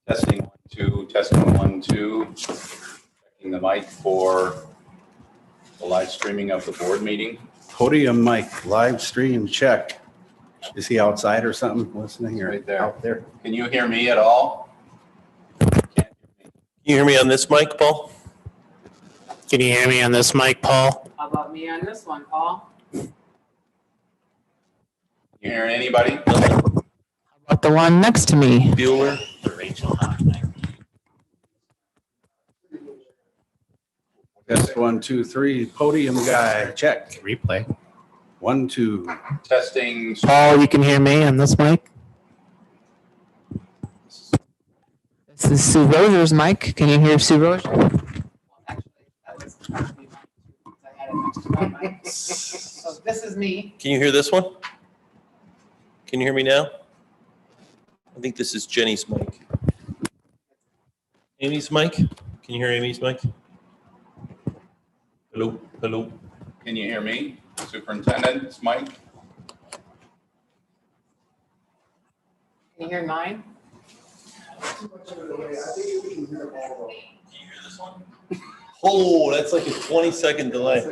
Testing 1, 2, testing 1, 2. Checking the mic for the live streaming of the board meeting. Podium mic, live stream, check. Is he outside or something listening or Right there. out there? Can you hear me at all? Can't hear me. Can you hear me on this mic, Paul? Can you hear me on this mic, Paul? How about me on this one, Paul? You hear anybody? How about the one next to me? Bueller? Test 1, 2, 3. Podium guy, check. Replay. 1, 2. Testing. Paul, you can hear me on this mic? This is Sue Roger's mic. Can you hear Sue Roger? So this is me. Can you hear this one? Can you hear me now? I think this is Jenny's mic. Amy's mic? Can you hear Amy's mic? Hello, hello. Can you hear me? Superintendent's mic? Can you hear mine? Can you hear this one? Oh, that's like a 20-second delay.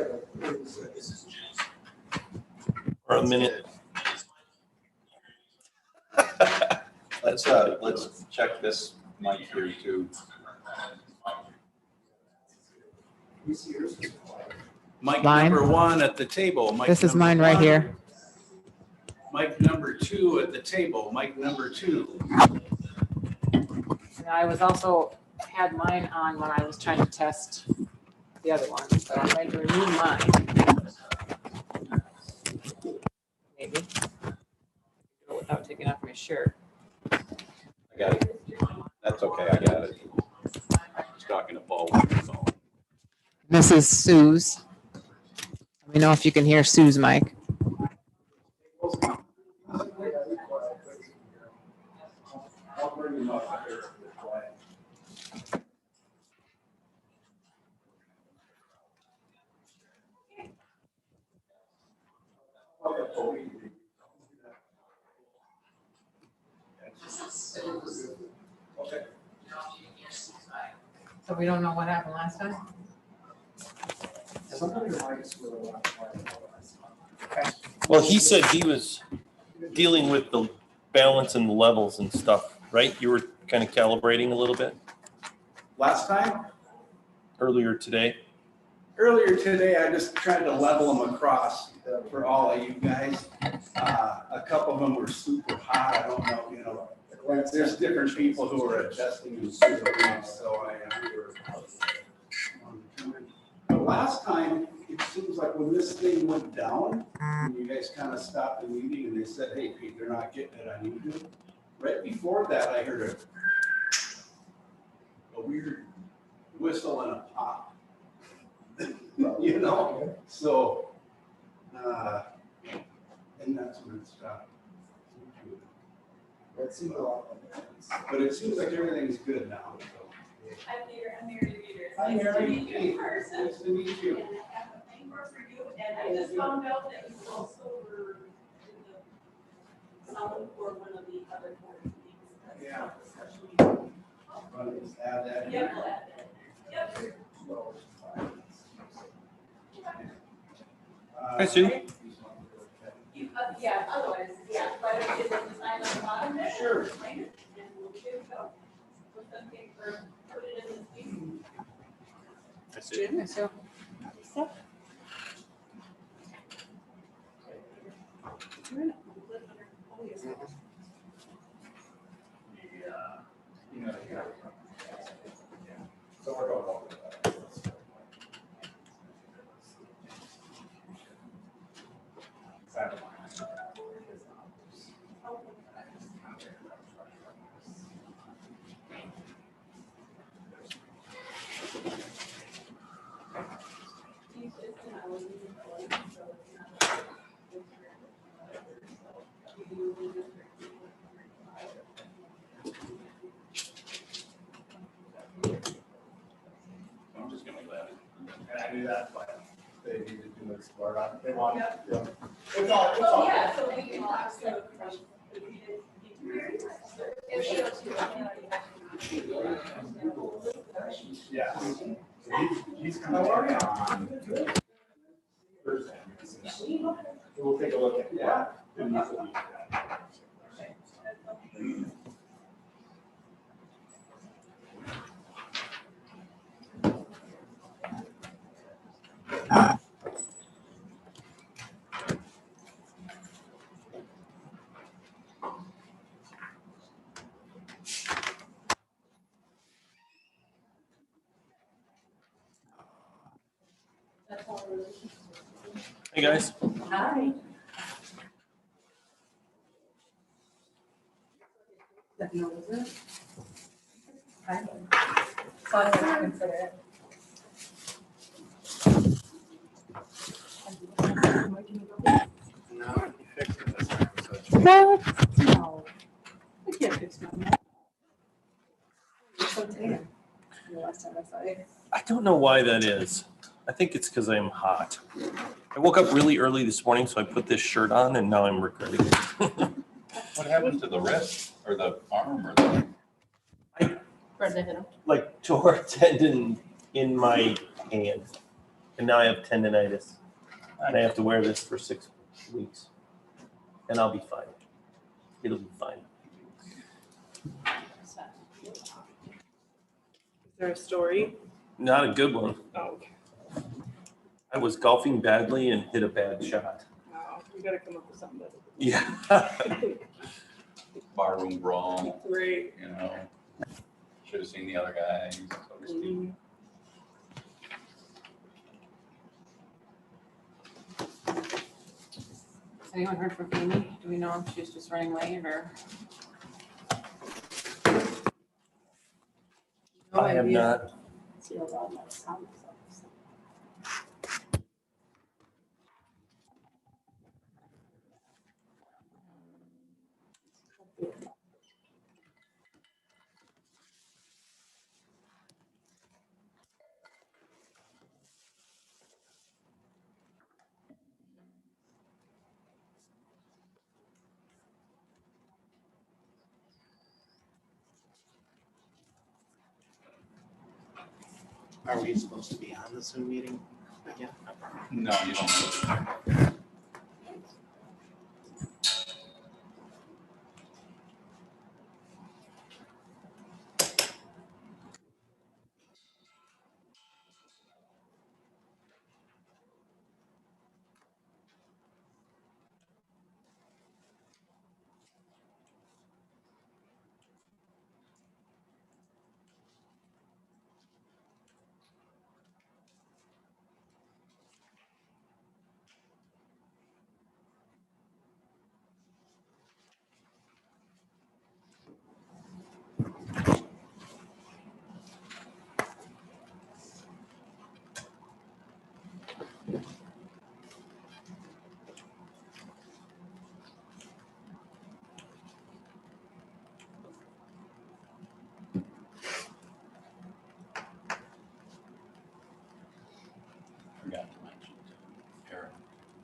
Or a minute. Let's check this mic here too. Mic Mine? number 1 at the table. Mic This is number mine right 1. here. Mic number 2 at the table. Mic number 2. And I was also had mine on when I was trying to test the other one, so I'm going to remove mine. Maybe. Go without taking off my shirt. I got it. That's okay, I got it. I was talking to Paul on the phone. This is Sue's. Let me know if you can hear Sue's mic. So we don't know what happened last time? Well, he said he was dealing with the balance and the levels and stuff, right? You were kind of calibrating a little bit Last time? earlier today. Earlier today, I just tried to level them across for all of you guys. A couple of them were super hot. I don't know, there's different people who are adjusting in super heat, so the last time, it seems like when this thing went down, and you guys kind of stopped the meeting and they said, hey, Pete, they're not getting it on YouTube. Right before that, I heard a weird whistle and a pop. So, and that's when it stopped. But it seems like everything's good now. So. I'm Mary Reader. Hi, Mary. Nice to meet you in person. Nice to meet you. And I have a framework for you, and I just found out that you also were in the sound for one of the other board meetings. That's Yeah. not the special meeting. Want to just add that in? Yep, we'll add that. Yep. Hi, Sue. You, yeah, otherwise, yeah, but if you just sign on the bottom there. Sure. Sign it, and we'll give it go. Put the paper, put it in this meeting. That's it. So, So we're going over that. I'm just gonna let it. And I knew that, but they need to do it smart on, they want, Yep. yeah. It's all. Yeah, so we can talk, so. Yeah. He's coming on Thursday. We'll take a look at that. Hey, guys. Hi. So I would consider it. No, I can't fix my mouth. You're so tan. The last time I saw you. I don't know why that is. I think it's because I'm hot. I woke up really early this morning, so I put this shirt on, and now I'm regretting it. What happened to the wrist or the arm or the? Like tore a tendon in my hand, and now I have tendonitis, and I have to wear this for 6 weeks, and I'll be fine. It'll be fine. Is there a story? Not a good one. Oh, I was golfing badly and hit a bad shot. wow. You gotta come up with something better. Yeah. Barroom brawl, Great. you know. Should have seen the other guy, so to speak. Has anyone heard from Amy? Do we know if she's just running late or? No I have idea. not. Are we supposed to be on the Zoom meeting again? No, you don't. Forgot to mention to Aaron.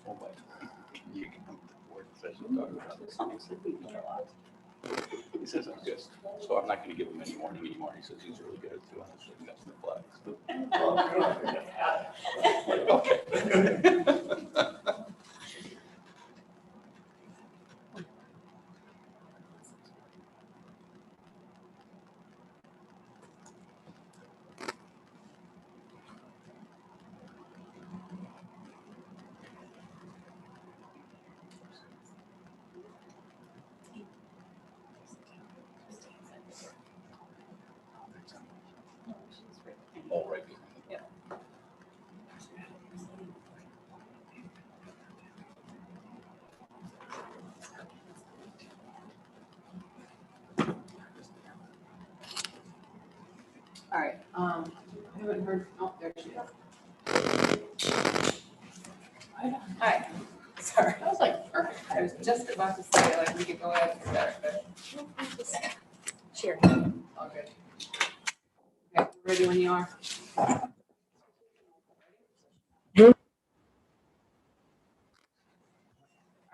Oh, but you can come to the board session, talk about this. He says I'm good, so I'm not gonna give him any warning anymore. He says he's really good at doing this, shooting up the flags. Okay. All right. All right, I haven't heard, oh, there she is. Hi, sorry, I was like, perfect, I was just about to say, like, we could go ahead and start, but. Sure. All good. Okay, ready when you are. All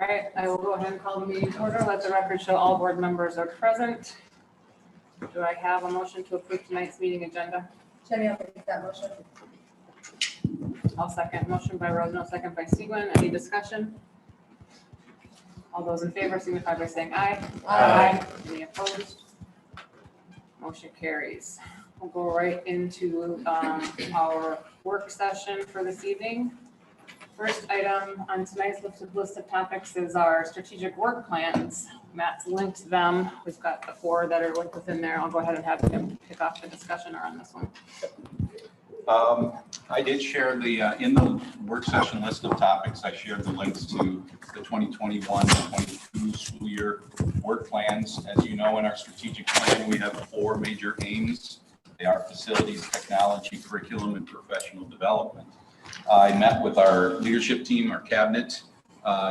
right, I will go ahead and call the meeting to order, let the record show all board members are present. Do I have a motion to approve tonight's meeting agenda? Jenny, I'll make that motion. I'll second. Motion by Rosenau, second by Segwin. Any discussion? All those in favor signify by saying aye. Aye. Any opposed? Motion carries. We'll go right into our work session for this evening. First item on tonight's list of topics is our strategic work plans. Matt's linked them. We've got the 4 that are linked within there. I'll go ahead and have him kick off the discussion around this one. I did share in the work session list of topics, I shared the links to the 2021-22 school year work plans. As you know, in our strategic plan, we have 4 major aims. They are facilities, technology, curriculum, and professional development. I met with our leadership team, our cabinet,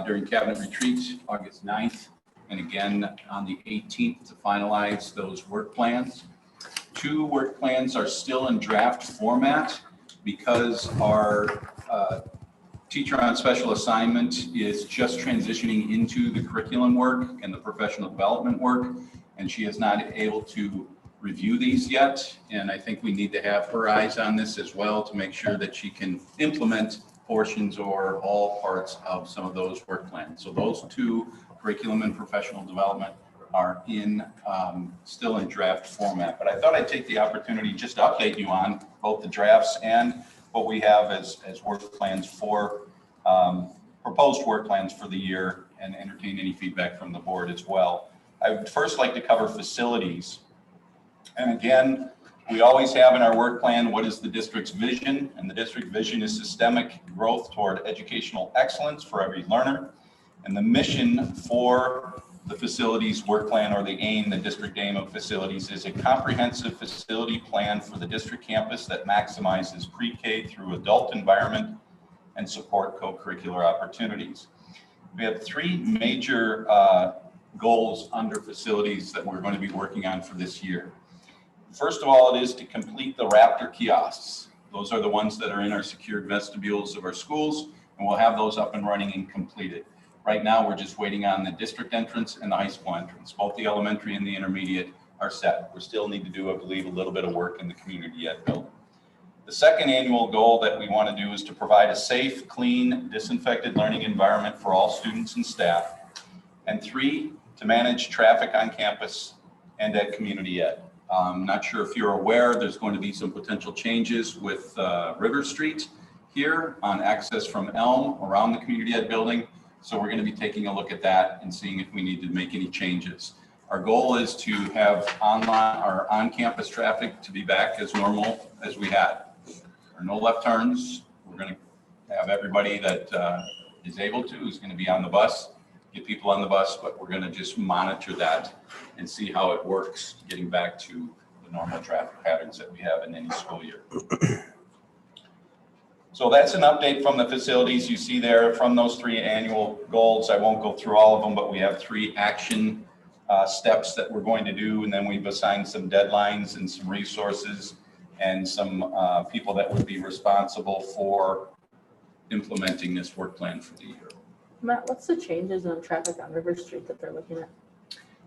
during cabinet retreat, August 9th, and again on the 18th to finalize those work plans. 2 work plans are still in draft format because our teacher on special assignment is just transitioning into the curriculum work and the professional development work, and she is not able to review these yet. And I think we need to have her eyes on this as well to make sure that she can implement portions or all parts of some of those work plans. So those 2, curriculum and professional development, are still in draft format. But I thought I'd take the opportunity just to update you on both the drafts and what we have as work plans for proposed work plans for the year, and entertain any feedback from the board as well. I would first like to cover facilities. And again, we always have in our work plan, what is the district's vision? And the district vision is systemic growth toward educational excellence for every learner. And the mission for the facilities work plan, or the aim, the district aim of facilities, is a comprehensive facility plan for the district campus that maximizes pre-K through adult environment and support co-curricular opportunities. We have 3 major goals under facilities that we're going to be working on for this year. First of all, it is to complete the Raptor kiosks. Those are the ones that are in our secured vestibules of our schools, and we'll have those up and running and completed. Right now, we're just waiting on the district entrance and the high school entrance. Both the elementary and the intermediate are set. We still need to do, I believe, a little bit of work in the community ed building. The second annual goal that we want to do is to provide a safe, clean, disinfected learning environment for all students and staff. And 3, to manage traffic on campus and at community ed. I'm not sure if you're aware, there's going to be some potential changes with River Street here on access from Elm around the community ed building. So we're going to be taking a look at that and seeing if we need to make any changes. Our goal is to have online or on-campus traffic to be back as normal as we had. There are no left turns. We're going to have everybody that is able to is going to be on the bus, get people on the bus, but we're going to just monitor that and see how it works, getting back to the normal traffic patterns that we have in any school year. So that's an update from the facilities. You see there from those 3 annual goals. I won't go through all of them, but we have 3 action steps that we're going to do. And then we've assigned some deadlines and some resources and some people that would be responsible for implementing this work plan for the year. Matt, what's the changes in traffic on River Street that they're looking at?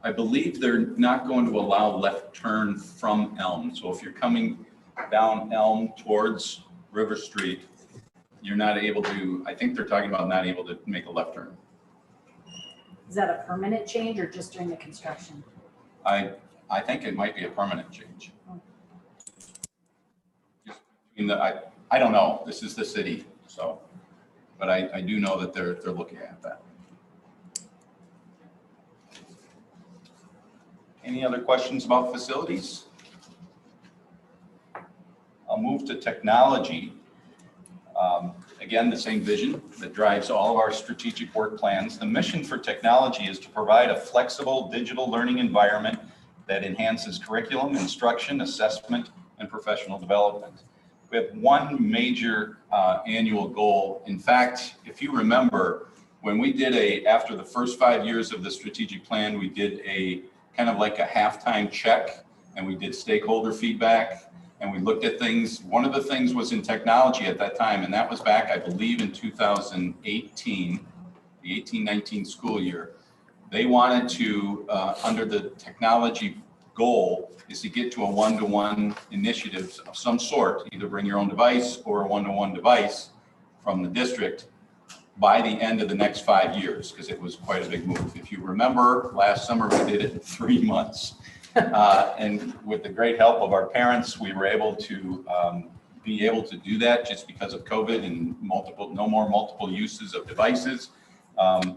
I believe they're not going to allow left turn from Elm. So if you're coming down Elm towards River Street, you're not able to, I think they're talking about not able to make a left turn. Is that a permanent change or just during the construction? I think it might be a permanent change. Just in the, I don't know, this is the city, so, but I do know that they're looking at that. Any other questions about facilities? I'll move to technology. Again, the same vision that drives all of our strategic work plans. The mission for technology is to provide a flexible digital learning environment that enhances curriculum, instruction, assessment, and professional development. We have 1 major annual goal. In fact, if you remember, when we did after the first 5 years of the strategic plan, we did a kind of like a halftime check, and we did stakeholder feedback. And we looked at things. One of the things was in technology at that time, and that was back, I believe, in 2018, the 18-19 school year. They wanted to, under the technology goal is to get to a one-to-one initiative of some sort, either bring your own device or a one-to-one device from the district by the end of the next 5 years, because it was quite a big move. If you remember, last summer we did it in 3 months. And with the great help of our parents, we were able to be able to do that just because of COVID and no more multiple uses of devices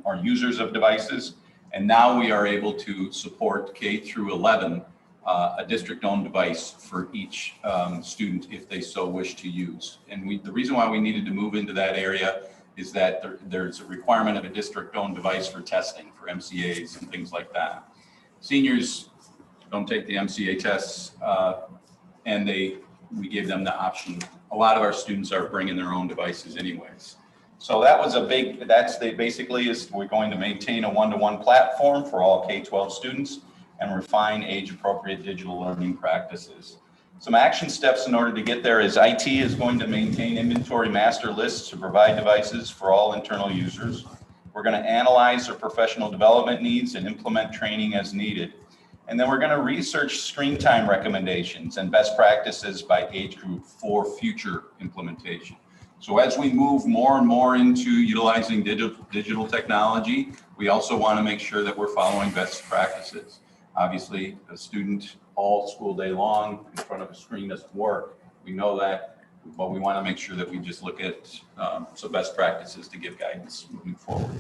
or users of devices. And now we are able to support K through 11, a district-owned device for each student if they so wish to use. And the reason why we needed to move into that area is that there's a requirement of a district-owned device for testing, for MCAs and things like that. Seniors don't take the MCA tests, and we gave them the option. A lot of our students are bringing their own devices anyways. So that was basically we're going to maintain a one-to-one platform for all K-12 students and refine age-appropriate digital learning practices. Some action steps in order to get there is IT is going to maintain inventory master lists to provide devices for all internal users. We're going to analyze their professional development needs and implement training as needed. And then we're going to research screen time recommendations and best practices by age group for future implementation. So as we move more and more into utilizing digital technology, we also want to make sure that we're following best practices. Obviously, a student all school day long in front of a screen doesn't work. We know that, but we want to make sure that we just look at some best practices to give guidance moving forward.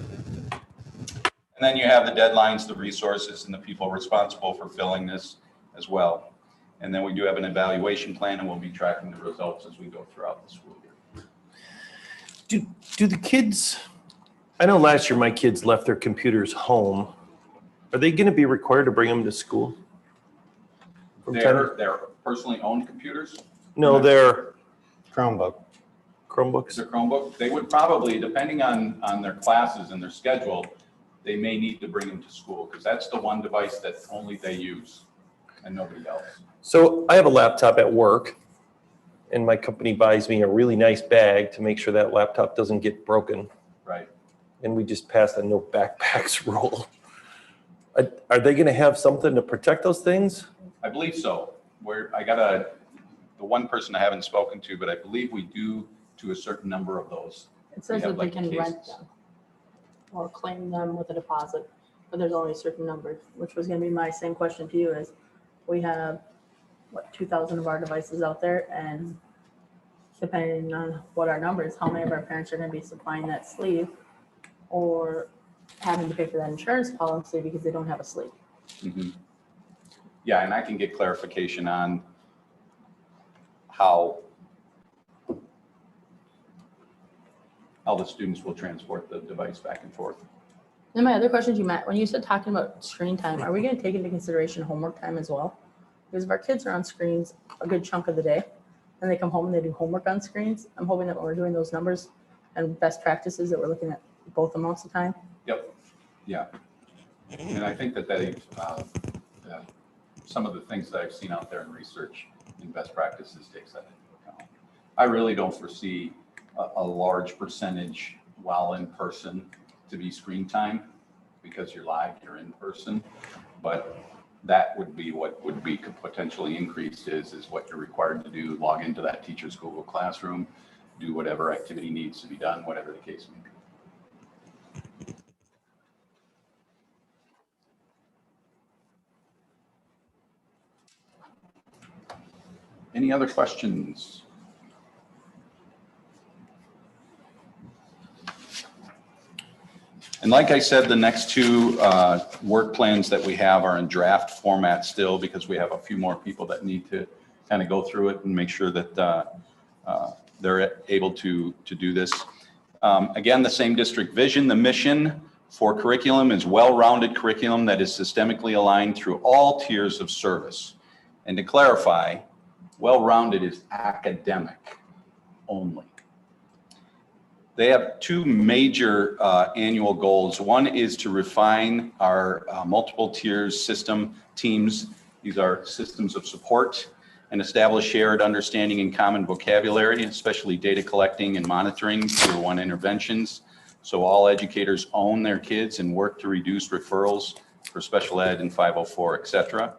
And then you have the deadlines, the resources, and the people responsible for filling this as well. And then we do have an evaluation plan, and we'll be tracking the results as we go throughout the school year. Do the kids, I know last year my kids left their computers home. Are they going to be required to bring them to school? They're personally owned computers? No, they're Chromebook. Chromebooks. Their Chromebook, they would probably, depending on their classes and their schedule, they may need to bring them to school because that's the one device that only they use and nobody else. So I have a laptop at work and my company buys me a really nice bag to make sure that laptop doesn't get broken. Right. And we just passed a no backpacks rule. Are they going to have something to protect those things? I believe so. The one person I haven't spoken to, but I believe we do to a certain number of those. It says that they can rent cases. them or claim them with a deposit, but there's only a certain number, which was gonna be my same question to you is, we have, 2,000 of our devices out there, and depending on what our number is, how many of our parents are gonna be supplying that sleeve or having to pay for that insurance policy because they don't have a sleeve. Mm-hmm. Yeah, and I can get clarification on how the students will transport the device back and forth. And my other question to you, Matt, when you said talking about screen time, are we going to take into consideration homework time as well? Because if our kids are on screens a good chunk of the day and they come home and they do homework on screens, I'm hoping that when we're doing those numbers and best practices that we're looking at both amounts of time. Yep. Yeah. And I think that some of the things that I've seen out there in research and best practices takes that into account. I really don't foresee a large percentage while in person to be screen time because you're live, you're in person, but that would be what would be potentially increased is what you're required to do, log into that teacher's Google Classroom, do whatever activity needs to be done, whatever the case may be. Any other questions? And like I said, the next two work plans that we have are in draft format still because we have a few more people that need to kind of go through it and make sure that they're able to do this. Again, the same district vision, the mission for curriculum is well-rounded curriculum that is systemically aligned through all tiers of service. And to clarify, well-rounded is academic only. They have two major annual goals. One is to refine our multiple tiers system teams. These are systems of support and establish shared understanding and common vocabulary, especially data collecting and monitoring tier 1 interventions. So all educators own their kids and work to reduce referrals for special ed and 504, et cetera.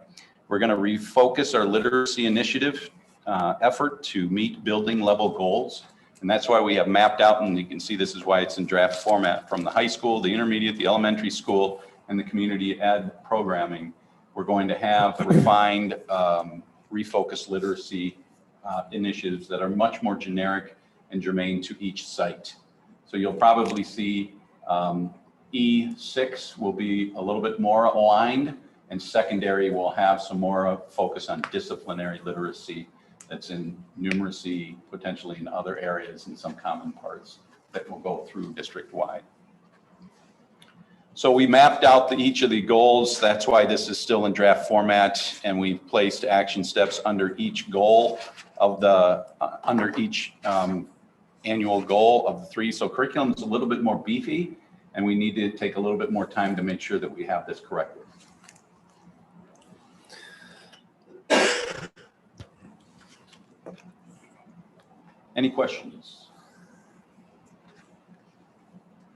We're going to refocus our literacy initiative effort to meet building level goals. And that's why we have mapped out, and you can see this is why it's in draft format, from the high school, the intermediate, the elementary school, and the community ed programming. We're going to have refined, refocused literacy initiatives that are much more generic and germane to each site. So you'll probably see E6 will be a little bit more aligned, and secondary will have some more focus on disciplinary literacy that's in numeracy, potentially in other areas, and some common parts that will go through district-wide. So we mapped out each of the goals. That's why this is still in draft format, and we've placed action steps under each goal of the, under each annual goal of the 3. So curriculum is a little bit more beefy, and we need to take a little bit more time to make sure that we have this correctly. Any questions?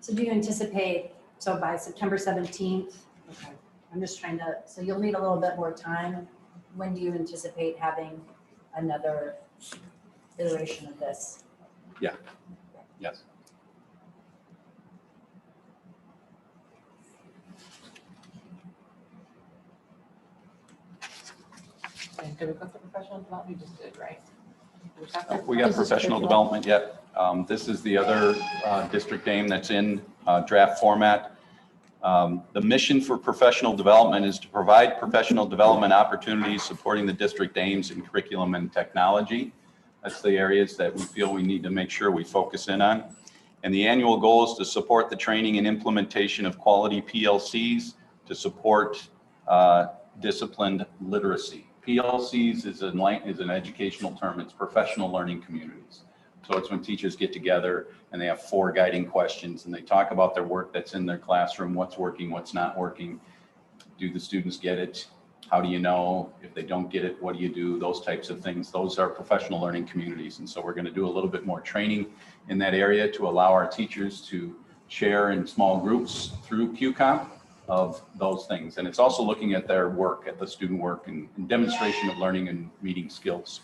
So do you anticipate, so by September 17th, okay, I'm just trying to, so you'll need a little bit more time. When do you anticipate having another iteration of this? Yeah. Yes. And did we go through professional development? We just did, right? We talked about- We got This is professional curriculum. development yet. This is the other district name that's in draft format. The mission for professional development is to provide professional development opportunities supporting the district aims in curriculum and technology. That's the areas that we feel we need to make sure we focus in on. And the annual goal is to support the training and implementation of quality PLCs to support disciplined literacy. PLCs is an educational term. It's professional learning communities. So it's when teachers get together and they have 4 guiding questions and they talk about their work that's in their classroom, what's working, what's not working. Do the students get it? How do you know? If they don't get it, what do you do? Those types of things. Those are professional learning communities. And so we're going to do a little bit more training in that area to allow our teachers to share in small groups through QComp of those things. And it's also looking at their work, at the student work and demonstration of learning and meeting skills.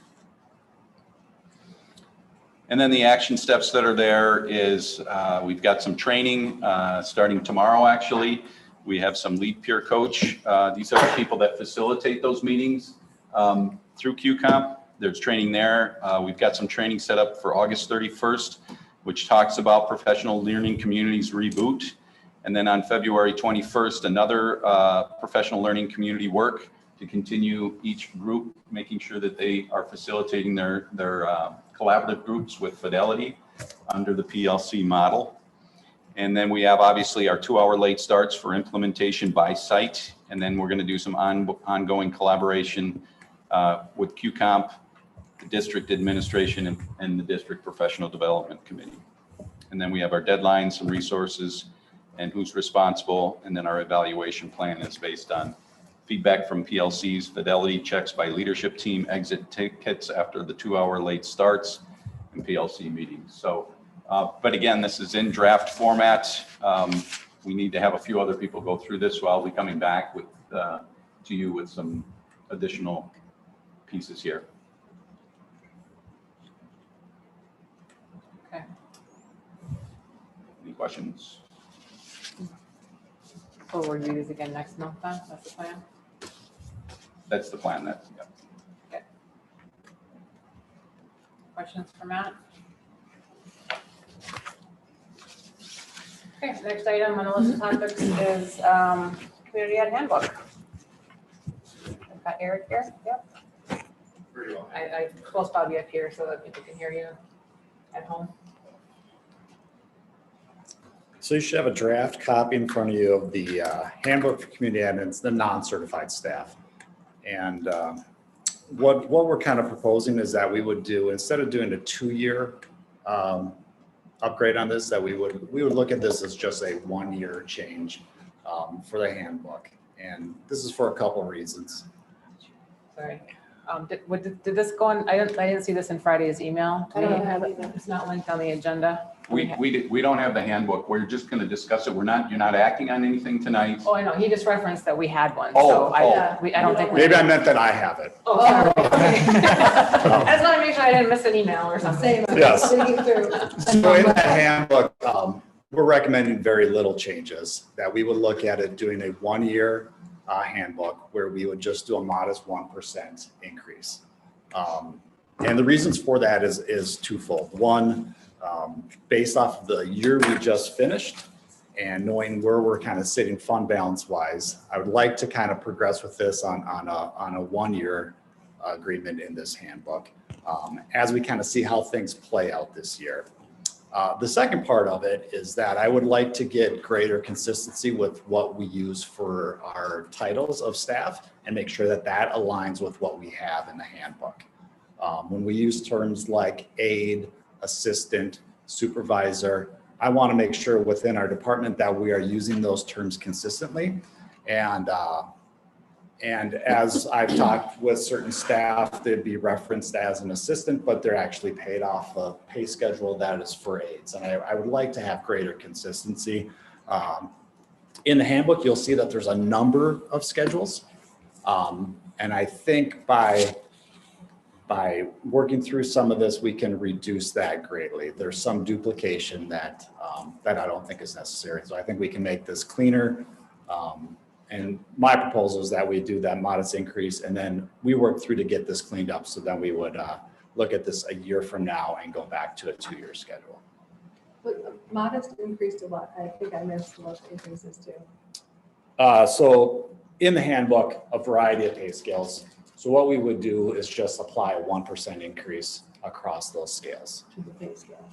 And then the action steps that are there is we've got some training starting tomorrow, actually. We have some lead peer coach. These are the people that facilitate those meetings through QComp. There's training there. We've got some training set up for August 31st, which talks about professional learning communities reboot. And then on February 21st, another professional learning community work to continue each group, making sure that they are facilitating their collaborative groups with fidelity under the PLC model. And then we have obviously our 2-hour late starts for implementation by site. And then we're going to do some ongoing collaboration with QComp, the district administration, and the district professional development committee. And then we have our deadlines, some resources, and who's responsible. And then our evaluation plan is based on feedback from PLCs, fidelity checks by leadership team, exit tickets after the 2-hour late starts, and PLC meetings. So, but again, this is in draft format. We need to have a few other people go through this, so I'll be coming back with to you with some additional pieces here. Okay. Any questions? We'll review these again next month then, that's the plan? That's the plan. That's, yeah. Questions for Matt? Okay, next item on the list of topics is community ed handbook. I've got Eric here, yep. I close Bobby up here so that people can hear you at home. So you should have a draft copy in front of you of the handbook for community ed, and it's the non-certified staff. And what we're kind of proposing is that we would do, instead of doing a 2-year upgrade on this, that we would look at this as just a 1-year change for the handbook. And this is for a couple of reasons. Sorry. Did this go on, I didn't see this in Friday's email. I don't have it. It's not linked on the agenda. We don't have the handbook. We're just going to discuss it. You're not acting on anything tonight. Oh, I know, he just referenced that we had one, Oh, so I oh. don't think. Maybe I meant that I have it. Oh, sorry. I just want to make sure I didn't miss an email or something. Same. Yes. Thinking through. So in that handbook, we're recommending very little changes, that we would look at it doing a 1-year handbook where we would just do a modest 1% increase. And the reasons for that is twofold. One, based off of the year we just finished and knowing where we're kind of sitting fund balance wise, I would like to kind of progress with this on a 1-year agreement in this handbook as we kind of see how things play out this year. The second part of it is that I would like to get greater consistency with what we use for our titles of staff and make sure that that aligns with what we have in the handbook. When we use terms like aide, assistant, supervisor, I want to make sure within our department that we are using those terms consistently. And as I've talked with certain staff, they'd be referenced as an assistant, but they're actually paid off a pay schedule that is for aides. And I would like to have greater consistency. In the handbook, you'll see that there's a number of schedules. And I think by working through some of this, we can reduce that greatly. There's some duplication that I don't think is necessary. So I think we can make this cleaner. And my proposal is that we do that modest increase and then we work through to get this cleaned up. So then we would look at this a year from now and go back to a 2-year schedule. But modest increase to what? I think I missed what increases to. So in the handbook, a variety of pay scales. So what we would do is just apply a 1% increase across those scales. To the pay scale.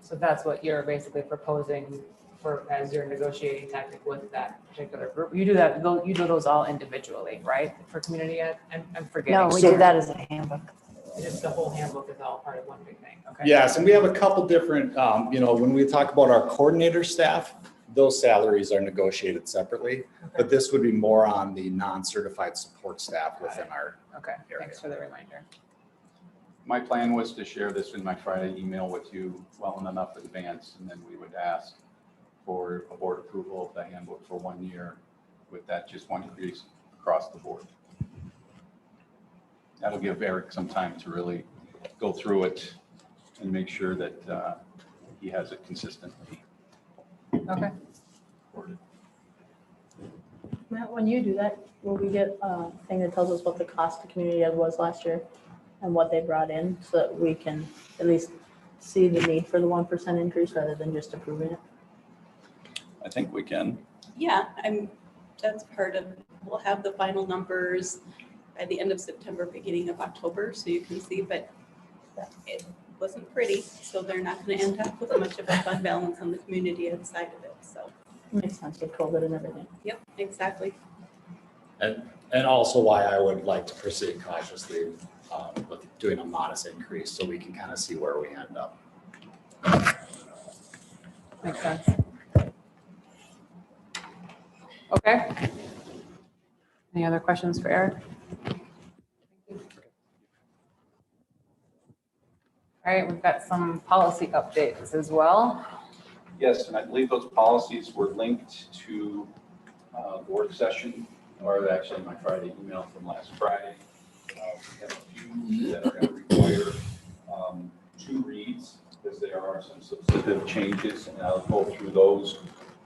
So that's what you're basically proposing for, as your negotiating tactic with that particular group. You do that, you do those all individually, right? For community ed? I'm forgetting. No, we do that as a handbook. Just the whole handbook is all part of one big thing, okay? Yes, and we have a couple different, when we talk about our coordinator staff, those salaries are negotiated separately, but this would be more on the non-certified support staff within our Okay, area. thanks for the reminder. My plan was to share this in my Friday email with you well in enough advance, and then we would ask for a board approval of the handbook for 1 year with that just one increase across the board. That'll give Eric some time to really go through it and make sure that he has it consistently. Okay. Matt, when you do that, will we get a thing that tells us what the cost to community ed was last year and what they brought in so that we can at least see the need for the 1% increase rather than just approving it? I think we can. Yeah, that's part of, we'll have the final numbers by the end of September, beginning of October, so you can see, but it wasn't pretty, so they're not going to end up with much of a fund balance on the community ed side of it, so. Makes sense with COVID and everything. Yep, exactly. And also why I would like to proceed cautiously with doing a modest increase so we can kind of see where we end up. Makes sense. Okay. Any other questions for Eric? All right, we've got some policy updates as well. Yes, and I believe those policies were linked to the work session, or actually my Friday email from last Friday. We have a few that are going to require 2 reads because there are some substantive changes, and I'll go through those.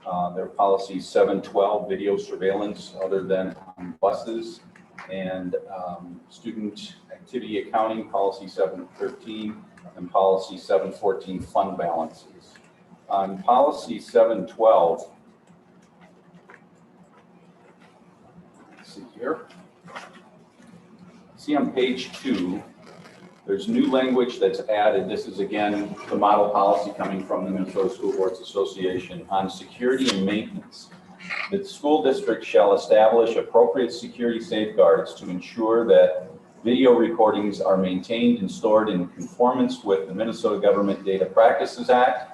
There are policies 712, video surveillance other than on buses, and student activity accounting, policy 713, and policy 714, fund balances. On policy 712, let's see here. See on page 2, there's new language that's added. This is again the model policy coming from the Minnesota School Boards Association on security and maintenance. The school district shall establish appropriate security safeguards to ensure that video recordings are maintained and stored in conformance with the Minnesota Government Data Practices Act,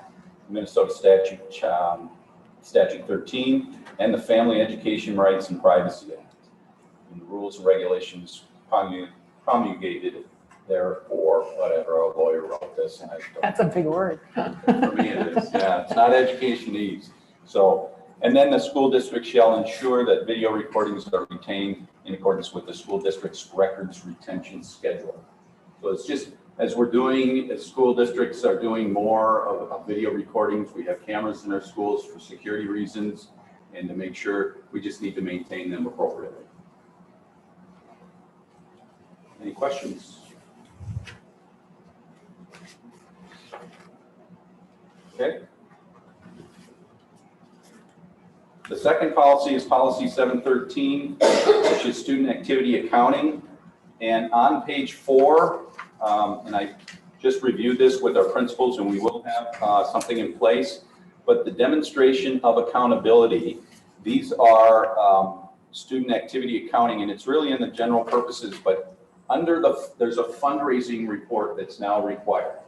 Minnesota Statute Statute 13, and the Family Education Rights and Privacy Act, and the rules and regulations promulgated therefore, whatever, a lawyer wrote this, and I don't. That's a big word. For me, it is, yeah, it's not education ease. So, and then the school district shall ensure that video recordings are retained in accordance with the school district's records retention schedule. So it's just, as school districts are doing more of video recordings, we have cameras in our schools for security reasons, and to make sure, we just need to maintain them appropriately. Any questions? Okay. The second policy is policy 713, which is student activity accounting. And on page 4, and I just reviewed this with our principals, and we will have something in place, but the demonstration of accountability, these are student activity accounting, and it's really in the general purposes, but there's a fundraising report that's now required.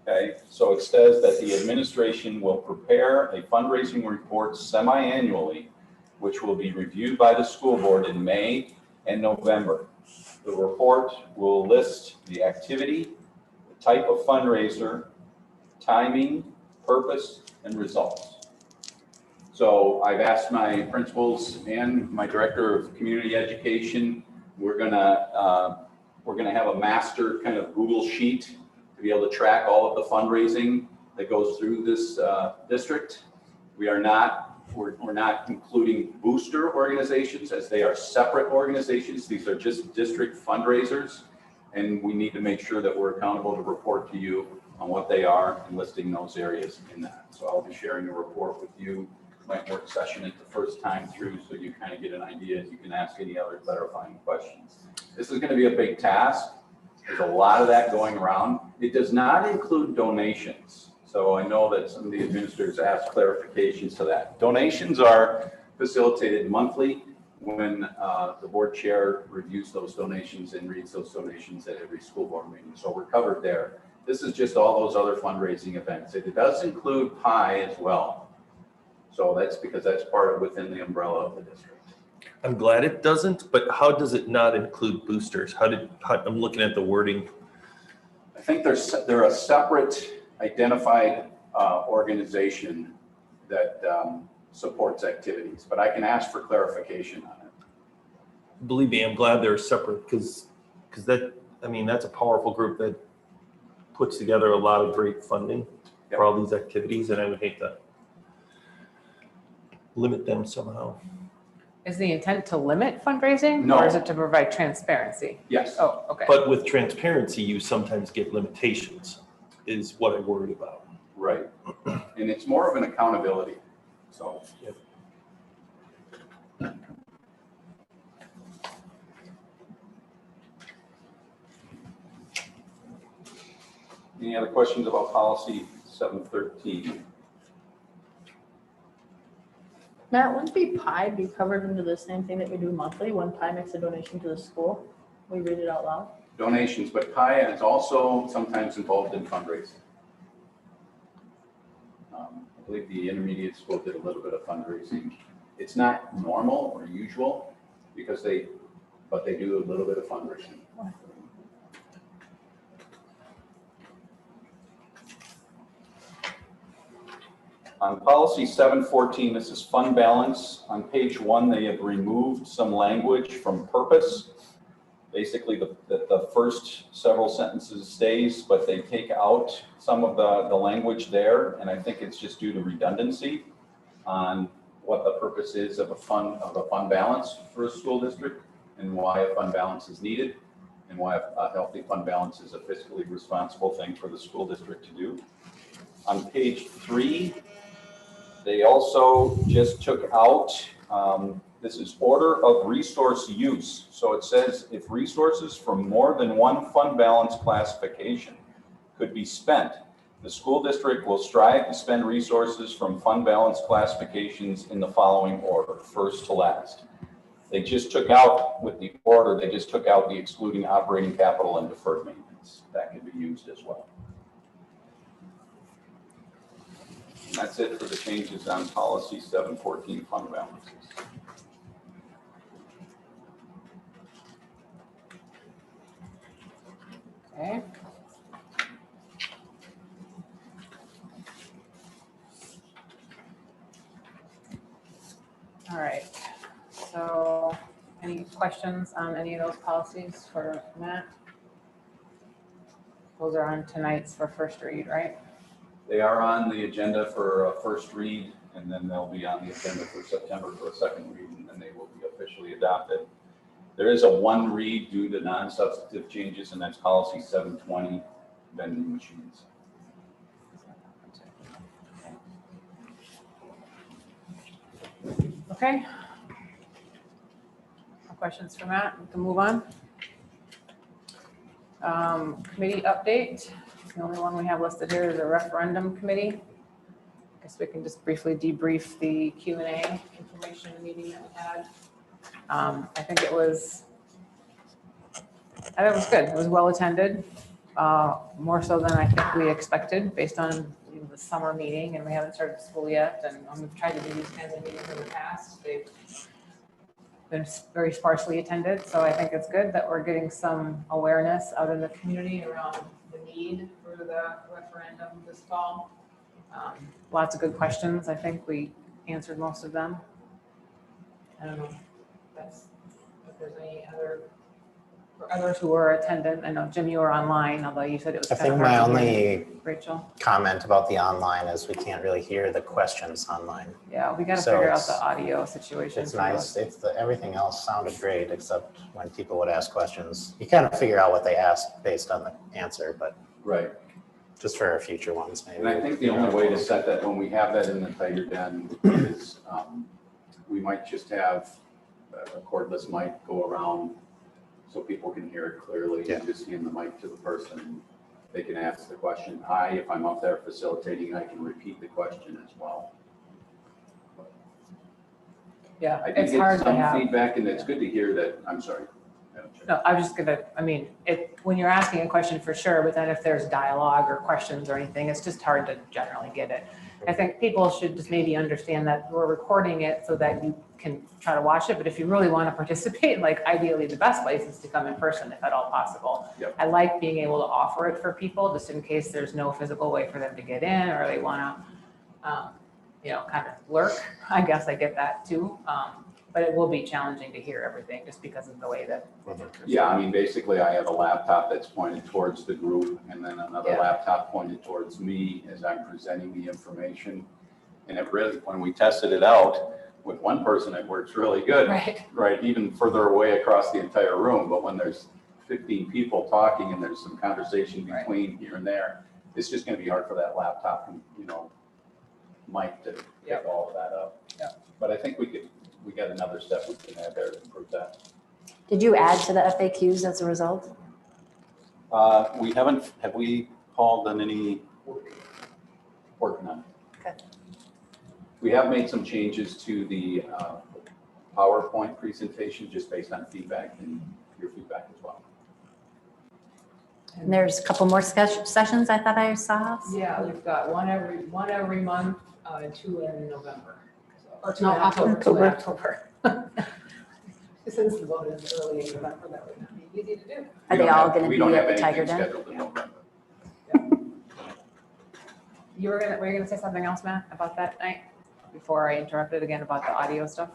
Okay, so it says that the administration will prepare a fundraising report semi-annually, which will be reviewed by the school board in May and November. The report will list the activity, the type of fundraiser, timing, purpose, and results. So I've asked my principals and my director of community education, we're gonna have a master kind of Google sheet to be able to track all of the fundraising that goes through this district. We're not including booster organizations, as they are separate organizations. These are just district fundraisers, and we need to make sure that we're accountable to report to you on what they are and listing those areas in that. So I'll be sharing a report with you, my work session at the first time through, so you kind of get an idea. You can ask any other clarifying questions. This is going to be a big task. There's a lot of that going around. It does not include donations. So I know that some of the administrators asked clarifications to that. Donations are facilitated monthly when the board chair reviews those donations and reads those donations at every school board meeting. So we're covered there. This is just all those other fundraising events. It does include PI as well. So that's because that's part of within the umbrella of the district. I'm glad it doesn't, but how does it not include boosters? I'm looking at the wording. I think they're a separate identified organization that supports activities, but I can ask for clarification on it. Believe me, I'm glad they're separate because that's a powerful group that puts together a lot of great funding for all these activities, and I would hate to limit them somehow. Is the intent to limit fundraising? No. Or is it to provide transparency? Yes. Oh, okay. But with transparency, you sometimes get limitations, is what I worried about. Right. And it's more of an accountability. So. Yep. Any other questions about policy 713? Matt, wouldn't PI be covered into the same thing that we do monthly when PI makes a donation to the school? We read it out loud. Donations, but PI is also sometimes involved in fundraising. I believe the intermediate school did a little bit of fundraising. It's not normal or usual but they do a little bit of fundraising. On policy 714, this is fund balance. On page 1, they have removed some language from purpose. Basically, the first several sentences stays, but they take out some of the language there, and I think it's just due to redundancy on what the purpose is of a fund balance for a school district, and why a fund balance is needed, and why a healthy fund balance is a fiscally responsible thing for the school district to do. On page 3, they also just took out, this is order of resource use. So it says if resources from more than one fund balance classification could be spent, the school district will strive to spend resources from fund balance classifications in the following order, first to last. They just took out, with the order, they just took out the excluding operating capital and deferred maintenance. That could be used as well. That's it for the changes on policy 714 fund balances. Okay. All right, so any questions on any of those policies for Matt? Those are on tonight's for first read, right? They are on the agenda for a first read, and then they'll be on the agenda for September for a second read, and then they will be officially adopted. There is a one read due to non-substantive changes, and that's policy 720, vending machines. Okay. No questions for Matt? We can move on. Committee update. The only one we have listed here is the referendum committee. I guess we can just briefly debrief the Q&A information meeting that we had. I think it was good. It was well attended, more so than I think we expected based on the summer meeting, and we haven't started school yet. And we've tried to do these kinds of meetings in the past. They've been very sparsely attended, so I think it's good that we're getting some awareness out in the community around the need for the referendum this fall. Lots of good questions. I think we answered most of them. I don't know if there's any other, for others who were attendant. I know, Jim, you were online, although you said it was I kind of think hard my to hear. only Rachel? comment about the online is we can't really hear the questions online. Yeah, we got to So figure out it's- the audio situation. It's for nice. those. It's everything else sounded great except when people would ask questions. You kind of figure out what they asked based on the answer, but Right. just for our future ones, maybe. And I think the only way to set that, when we have that in the Tiger Den, is we might just have a cordless mic go around so people can hear it clearly. Yeah. And just hand the mic to the person. They can ask the question. If I'm up there facilitating, I can repeat the question as well. Yeah, I did it's get hard to some have. feedback, and it's good to hear that. I'm sorry. No, I was just gonna, I mean, when you're asking a question for sure, but then if there's dialogue or questions or anything, it's just hard to generally get it. I think people should just maybe understand that we're recording it so that you can try to watch it, but if you really want to participate, like ideally the best place is to come in person if at all possible. Yep. I like being able to offer it for people just in case there's no physical way for them to get in or they want to, kind of lurk. I guess I get that too. But it will be challenging to hear everything just because of the way that. Yeah, I mean, basically, I have a laptop that's pointed towards the group, and then another Yeah. laptop pointed towards me as I'm presenting the information. And it really, when we tested it out with one person, it works really good. Right, even further away across the entire room. But when there's 15 people talking and there's some conversation between here and there, it's just going to be hard for that laptop, mic to pick all of that up. Yeah. But I think we got another step we can add there to improve that. Did you add to the FAQs as a result? We haven't, have we, Paul, done any working on it? Okay. We have made some changes to the PowerPoint presentation just based on feedback and your feedback as well. And there's a couple more sessions I thought I saw. Yeah, we've got one every month, and 2 in November. Or 2 No, in October. 2 in October. October. Since the vote is early in November, that would not be easy to do. Are they all going to We be don't have at the Tiger anything Den? scheduled in November. Were you gonna say something else, Matt, about that night? Before I interrupted again about the audio stuff?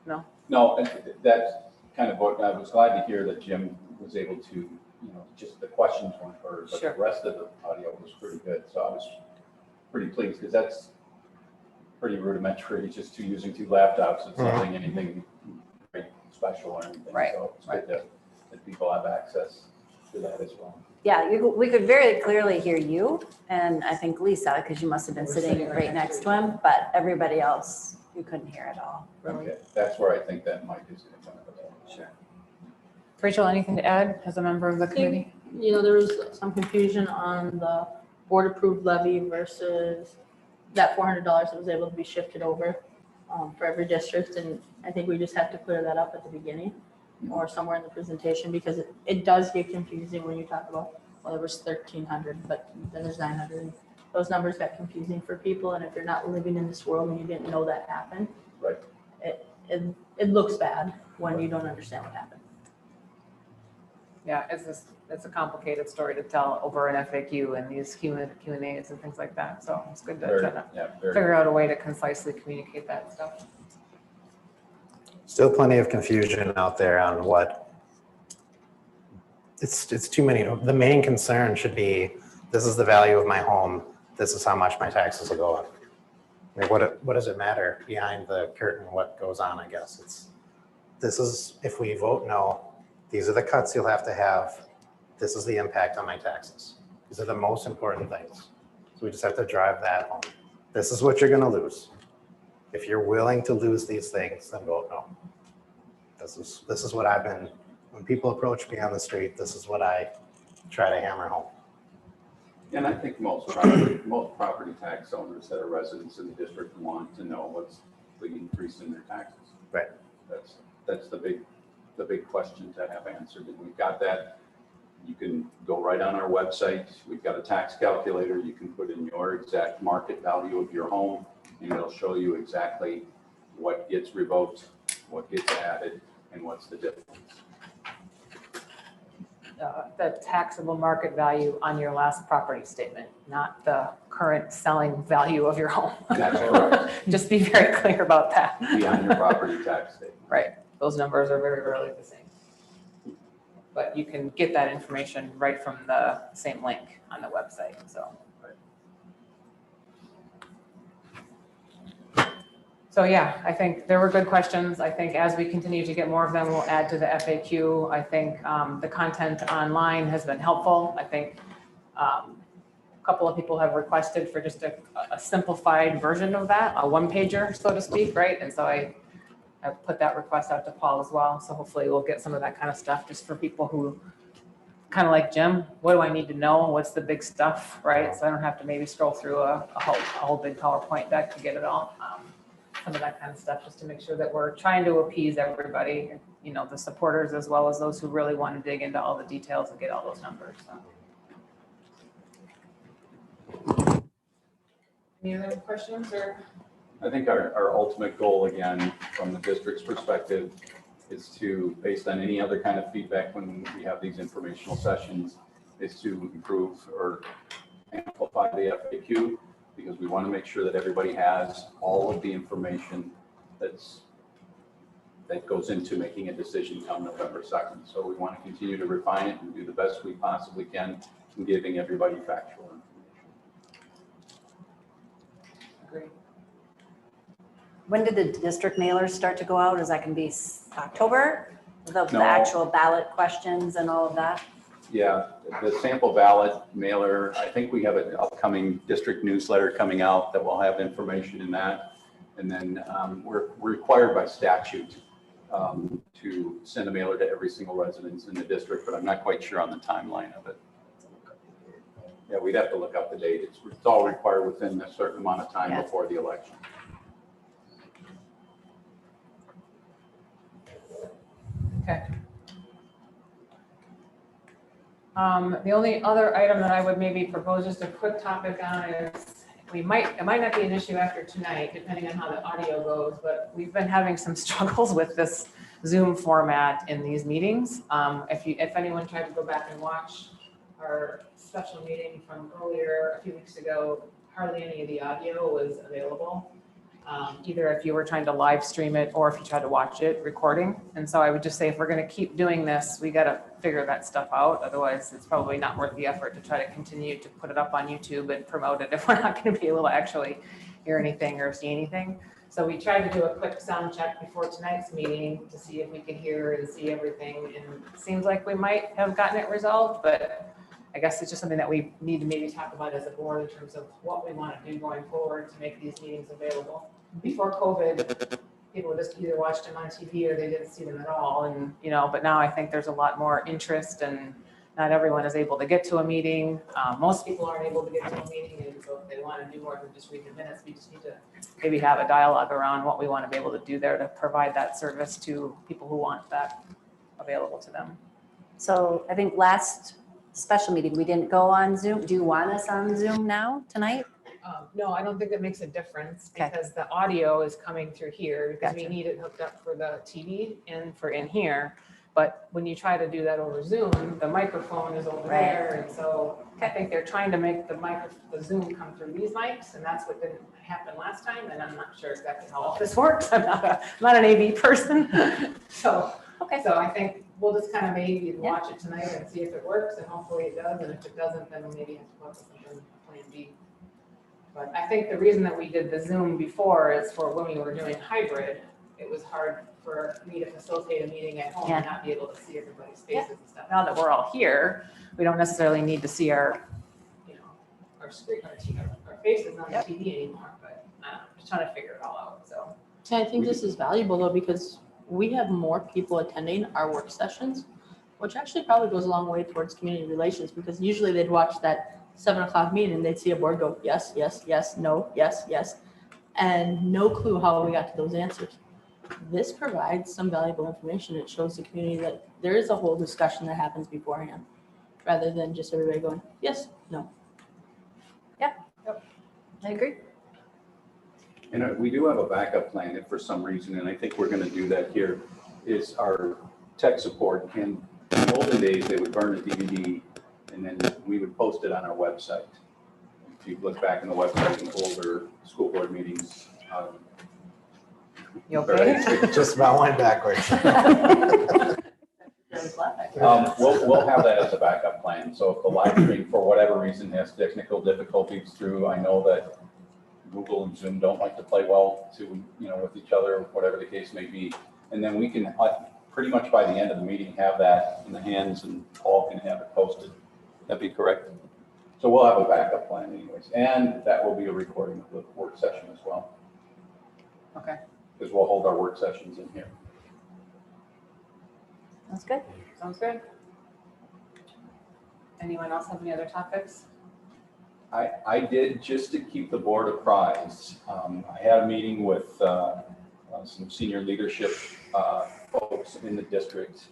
No? No, that's kind of what, I was glad to hear that Jim was able to, just the questions weren't heard, but Sure. the rest of the audio was pretty good. So I was pretty pleased because that's pretty rudimentary, just using 2 laptops. It's nothing, anything very special or anything. Right, So it's good that people have access to that as well. Yeah, we could very clearly hear you, and I think Lisa, because you must have been We're sitting sitting right next to him, but everybody else, you couldn't hear at all, really. Okay, that's where I think that mic is going to come in. Sure. Rachel, anything to add as a member of the committee? There was some confusion on the board approved levy versus that $400 that was able to be shifted over for every district. And I think we just have to clear that up at the beginning or somewhere in the presentation, because it does get confusing when you talk about, well, there was 1,300, but then there's 900 those numbers got confusing for people, and if you're not living in this world and you didn't know that happened. Right. It looks bad when you don't understand what happened. Yeah, it's a complicated story to tell over an FAQ and these Q&As and things like that. So it's good to try to figure out a way to concisely communicate that stuff. Still plenty of confusion out there on what, it's too many. The main concern should be, this is the value of my home, this is how much my taxes will go up. I mean, what does it matter behind the curtain, what goes on, I guess? This is, if we vote no, these are the cuts you'll have to have. This is the impact on my taxes. These are the most important things. So we just have to drive that home. This is what you're gonna lose. If you're willing to lose these things, then vote no. This is what I've been, when people approach me on the street, this is what I try to hammer home. And I think most property tax owners that are residents in the district want to know what's the increase in their taxes. Right. That's the big question to have answered. And we've got that. You can go right on our website. We've got a tax calculator. You can put in your exact market value of your home, and it'll show you exactly what gets revoked, what gets added, and what's the difference. The taxable market value on your last property statement, not the current selling value of your home. That's correct. Just be very clear about that. Beyond your property tax statement. Right. Those numbers are very rarely the same. But you can get that information right from the same link on the website, so. So yeah, I think there were good questions. I think as we continue to get more of them, we'll add to the FAQ. I think the content online has been helpful. I think a couple of people have requested for just a simplified version of that, a one-pager, so to speak, right? And so I put that request out to Paul as well. So hopefully we'll get some of that kind of stuff just for people who kind of like Jim, what do I need to know? What's the big stuff, right? So I don't have to maybe scroll through a whole big PowerPoint deck to get it all. Some of that kind of stuff, just to make sure that we're trying to appease everybody, you know, the supporters as well as those who really want to dig into all the details and get all those numbers. So. Any other questions or? I think our ultimate goal, again, from the district's perspective, is to, based on any other kind of feedback when we have these informational sessions, is to improve or amplify the FAQ, because we want to make sure that everybody has all of the information that goes into making a decision come November 2nd. So we want to continue to refine it and do the best we possibly can in giving everybody factual information. Agreed. When did the district mailers start to go out? Is that going to be October? The No. actual ballot questions and all of that? Yeah, the sample ballot mailer, I think we have an upcoming district newsletter coming out that will have information in that. And then we're required by statute to send a mailer to every single residence in the district, but I'm not quite sure on the timeline of it. Yeah, we'd have to look up the date. It's all required within a certain amount of time before the election. Okay. The only other item that I would maybe propose, just a quick topic on, is it might not be an issue after tonight, depending on how the audio goes, but we've been having some struggles with this Zoom format in these meetings. If anyone tried to go back and watch our special meeting from earlier, a few weeks ago, hardly any of the audio was available. Either if you were trying to live stream it or if you tried to watch it recording. And so I would just say, if we're going to keep doing this, we got to figure that stuff out. Otherwise, it's probably not worth the effort to try to continue to put it up on YouTube and promote it if we're not going to be able to actually hear anything or see anything. So we tried to do a quick sound check before tonight's meeting to see if we could hear and see everything. And it seems like we might have gotten it resolved, but I guess it's just something that we need to maybe talk about as a board in terms of what we want to do going forward to make these meetings available. Before COVID, people just either watched them on TV or they didn't see them at all. And, you know, but now I think there's a lot more interest, and not everyone is able to get to a meeting. Most people aren't able to get to a meeting. And so if they want to do more than just read the minutes, we just need to maybe have a dialogue around what we want to be able to do there to provide that service to people who want that available to them. So I think last special meeting. We didn't go on Zoom. Do you want us on Zoom now, tonight? No, I don't think that makes a difference Okay. because the audio is coming through here because we Gotcha. need it hooked up for the TV and for in here. But when you try to do that over Zoom, the microphone is over Right. there. And so I think they're trying to make the Zoom come through these mics, and that's what didn't happen last time. And I'm not sure exactly how all this works. I'm not an AV person. So I think we'll just kind of maybe watch it tonight and see if it works, and hopefully it does. And if it doesn't, then we'll maybe have to come up with something, plan B. But I think the reason that we did the Zoom before is for when we were doing hybrid, it was hard for me to facilitate a meeting at home and not be able to see everybody's faces and stuff. Now that we're all here, we don't necessarily need to see our, our screen, our faces on the TV anymore, but I don't know, just trying to figure it all out, so. And I think this is valuable though, because we have more people attending our work sessions, which actually probably goes a long way towards community relations, because usually they'd watch that 7 o'clock meeting and they'd see a board go, yes, yes, yes, no, yes, yes, and no clue how we got to those answers. This provides some valuable information. It shows the community that there is a whole discussion that happens beforehand, rather than just everybody going, yes, no. I agree. And we do have a backup plan if for some reason, and I think we're going to do that here, is our tech support. In the olden days, they would burn a DVD and then we would post it on our website. If you look back in the website in older school board meetings. You okay? Just about went backwards. We'll have that as a backup plan. So if the live stream, for whatever reason, has technical difficulties through, I know that Google and Zoom don't like to play well with each other, whatever the case may be. And then we can pretty much by the end of the meeting have that in the hands and Paul can have it posted. That'd be correct. So we'll have a backup plan anyways. And that will be a recording of the work session as well. Okay. Because we'll hold our work sessions in here. That's good. Sounds good. Anyone else have any other topics? I did, just to keep the board apprised. I had a meeting with some senior leadership folks in the district.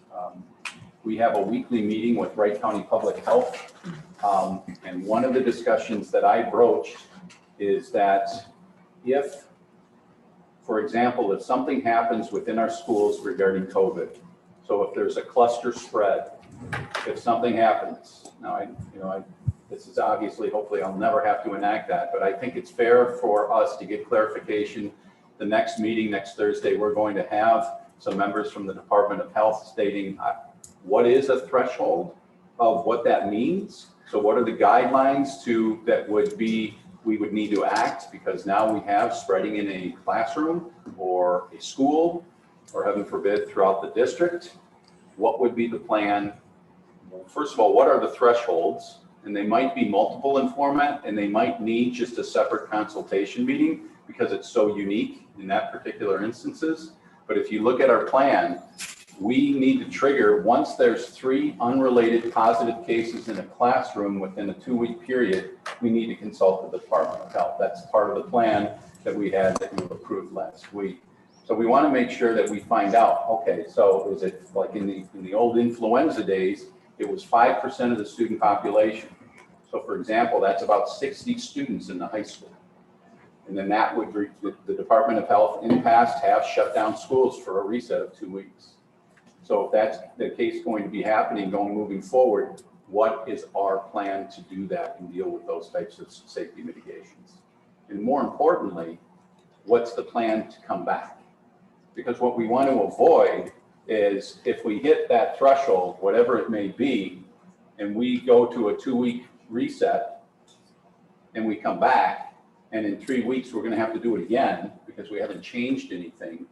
We have a weekly meeting with Wright County Public Health. And one of the discussions that I broached is that if, for example, if something happens within our schools regarding COVID, so if there's a cluster spread, if something happens, now this is obviously, hopefully I'll never have to enact that, but I think it's fair for us to get clarification. The next meeting next Thursday, we're going to have some members from the Department of Health stating what is a threshold of what that means. So what are the guidelines that we would need to act, because now we have spreading in a classroom or a school, or heaven forbid, throughout the district. What would be the plan? Well, first of all, what are the thresholds? And they might be multiple in format, and they might need just a separate consultation meeting because it's so unique in that particular instances. But if you look at our plan, we need to trigger, once there's 3 unrelated positive cases in a classroom within a 2-week period, we need to consult the Department of Health. That's part of the plan that we had that you approved last week. So we want to make sure that we find out, okay, so is it like in the old influenza days, it was 5% of the student population. So for example, that's about 60 students in the high school. And then that would, the Department of Health in the past have shut down schools for a reset of 2 weeks. So if that's the case going to be happening moving forward, what is our plan to do that and deal with those types of safety mitigations? And more importantly, what's the plan to come back? Because what we want to avoid is if we hit that threshold, whatever it may be, and we go to a 2-week reset and we come back, and in 3 weeks, we're going to have to do it again because we haven't changed anything,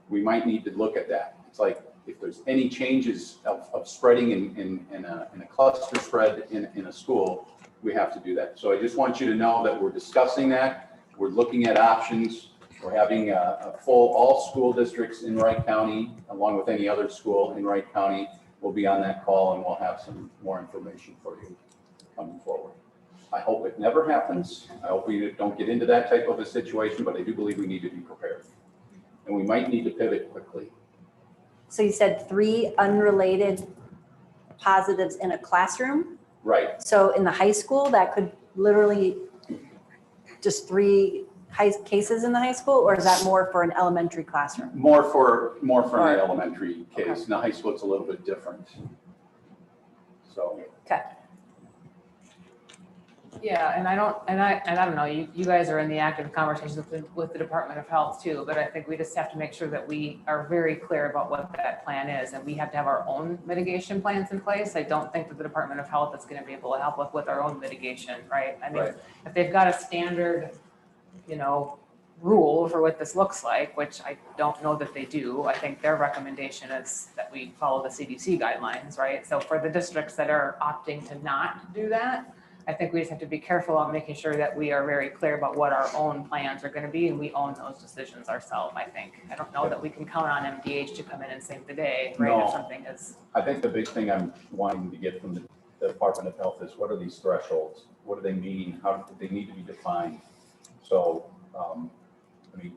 we might need to look at that. It's like, if there's any changes of spreading in a cluster spread in a school, we have to do that. So I just want you to know that we're discussing that. We're looking at options. We're having a full, all school districts in Wright County, along with any other school in Wright County, will be on that call, and we'll have some more information for you coming forward. I hope it never happens. I hope we don't get into that type of a situation, but I do believe we need to be prepared. And we might need to pivot quickly. So you said 3 unrelated positives in a classroom? Right, So in the high school, that could literally just 3 cases in the high school, or is that more for an elementary classroom? more for an Or- elementary case. In the high school, it's a little bit different. So, Okay. Yeah, and I don't know, you guys are in the active conversations with the Department of Health too, but I think we just have to make sure that we are very clear about what that plan is, and we have to have our own mitigation plans in place. I don't think that the Department of Health is gonna be able to help us with our own mitigation, right? I mean, right, if they've got a standard, rule for what this looks like, which I don't know that they do, I think their recommendation is that we follow the CDC guidelines, right? So for the districts that are opting to not do that, I think we just have to be careful on making sure that we are very clear about what our own plans are gonna be, and we own those decisions ourselves, I think. I don't know that we can count on MDH to come in and save the day, right, No. if something is. I think the big thing I'm wanting to get from the Department of Health is what are these thresholds? What do they mean? How do they need to be defined? So, I mean,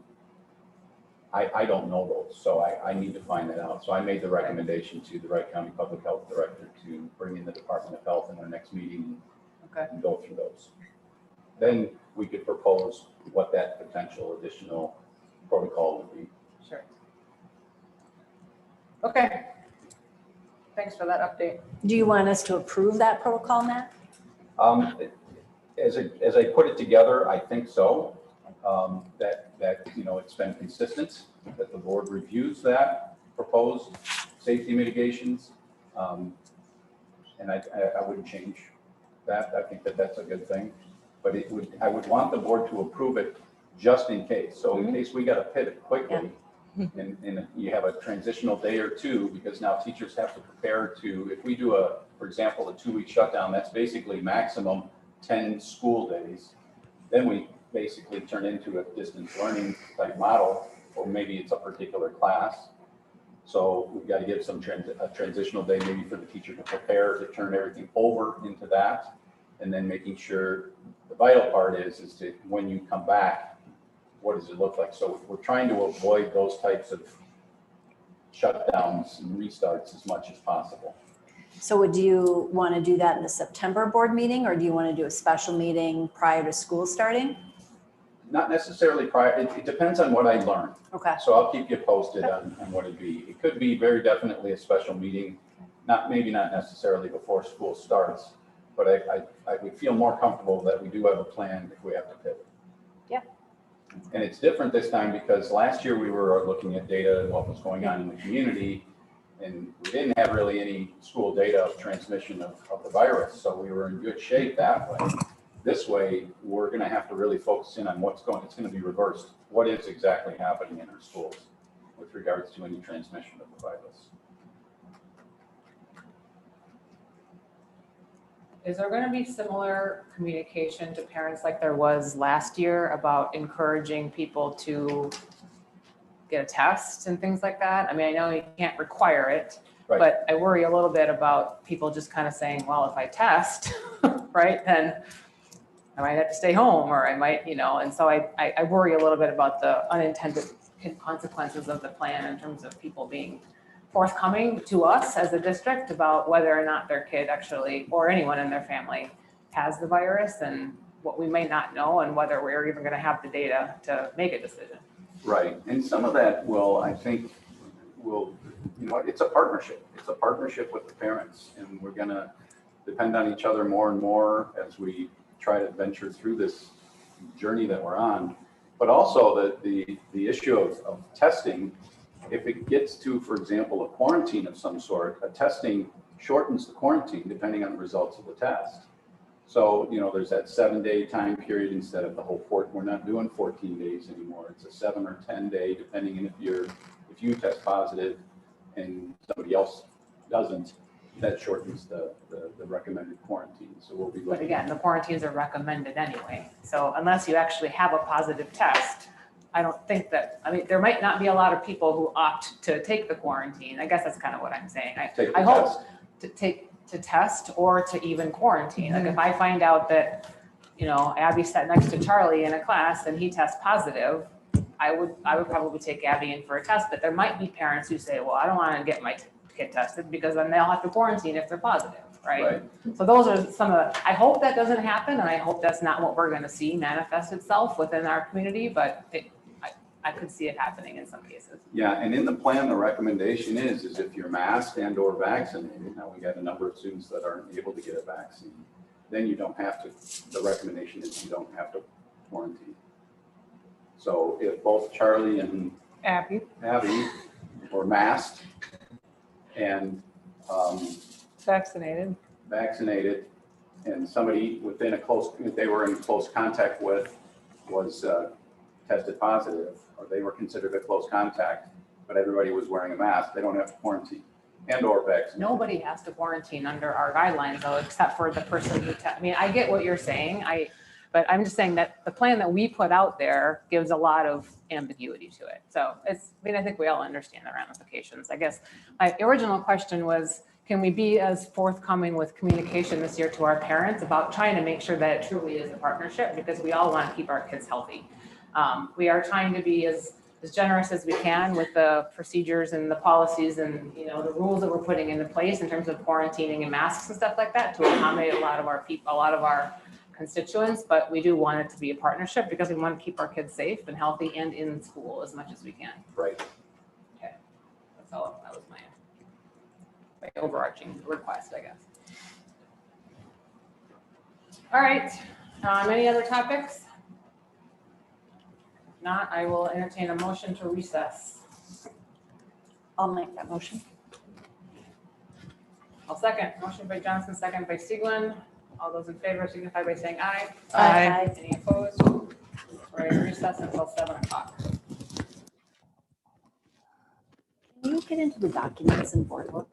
I don't know those, so I need to find that out. So I made the recommendation to the Wright County Public Health Director to bring in the Department of Health in our next meeting Okay. and go through those. Then we could propose what that potential additional protocol would be. Sure. Okay. Thanks for that update. Do you want us to approve that protocol, Matt? As I put it together, I think so. That it's been consistent, that the board reviews that proposed safety mitigations. And I wouldn't change that. I think that that's a good thing. But I would want the board to approve it just in case. So in case we got to pivot quickly and you have a transitional day or two, because now teachers have to prepare to, if we do for example, a 2-week shutdown, that's basically maximum 10 school days. Then we basically turn into a distance learning type model, or maybe it's a particular class. So we've got to give a transitional day maybe for the teacher to prepare to turn everything over into that. And then making sure the vital part is to when you come back, what does it look like? So we're trying to avoid those types of shutdowns and restarts as much as possible. So would you want to do that in the September board meeting, or do you want to do a special meeting prior to school starting? Not necessarily prior, it depends on what I learn. Okay. So I'll keep you posted on what it'd be. It could be very definitely a special meeting, maybe not necessarily before school starts, but I would feel more comfortable that we do have a plan if we have to pivot. Yeah. And it's different this time because last year we were looking at data and what was going on in the community, and we didn't have really any school data of transmission of the virus, so we were in good shape that way. This way, we're going to have to really focus in on it's going to be reversed. What is exactly happening in our schools with regards to any transmission of the virus? Is there going to be similar communication to parents like there was last year about encouraging people to get a test and things like that? I mean, I know you can't require it, Right. but I worry a little bit about people just kind of saying, well, if I test, right, then I might have to stay home, or I might, and so I worry a little bit about the unintended consequences of the plan in terms of people being forthcoming to us as a district about whether or not their kid actually, or anyone in their family, has the virus, and what we may not know, and whether we're even going to have the data to make a decision. Right, and some of that I think it's a partnership. It's a partnership with the parents, and we're going to depend on each other more and more as we try to venture through this journey that we're on. But also the issue of testing, if it gets to, for example, a quarantine of some sort, testing shortens the quarantine depending on the results of the test. So, there's that 7-day time period instead of the whole we're not doing 14 days anymore. It's a 7 or 10 day, depending on if you test positive and somebody else doesn't, that shortens the recommended quarantine. So we'll be looking. But again, the quarantines are recommended anyway. So unless you actually have a positive test, I don't think that, there might not be a lot of people who opt to take the quarantine. I guess that's kind of what I'm saying. I hope to test or to even quarantine. Like if I find out that, Abby sat next to Charlie in a class and he tests positive, I would probably take Abby in for a test, but there might be parents who say, well, I don't want to get my kid tested because then they'll have to quarantine if they're positive. right? So those are some of the, I hope that doesn't happen, and I hope that's not what we're gonna see manifest itself within our community, but I could see it happening in some cases. Yeah, and in the plan, the recommendation is if you're masked and or vaccinated, now we got a number of students that aren't able to get a vaccine, then you don't have to, the recommendation is you don't have to quarantine. So if both Charlie and Abby. Abby were masked and Vaccinated. vaccinated, and somebody within a close, if they were in close contact with was tested positive, or they were considered a close contact, but everybody was wearing a mask, they don't have to quarantine and or vaccinate. Nobody has to quarantine under our guidelines though, except for the person who, I mean, I get what you're saying, but I'm just saying that the plan that we put out there gives a lot of ambiguity to it. So it's, I mean, I think we all understand the ramifications. I guess my original question was, can we be as forthcoming with communication this year to our parents about trying to make sure that it truly is a partnership, because we all want to keep our kids healthy. We are trying to be as generous as we can with the procedures and the policies and, you know, the rules that we're putting into place in terms of quarantining and masks and stuff like that to accommodate a lot of our people, a lot of our constituents, but we do want it to be a partnership because we want to keep our kids safe and healthy and in school as much as we can. Right. Okay, that's all, that was my overarching request, I guess. All right, any other topics? If not, I will entertain a motion to recess. I'll make that motion. I'll second. Motion by Johnson, second by Stieglin. All those in favor signify by saying aye. Aye. Any opposed? We're in recess until 7 o'clock. Can you get into the documents in board book?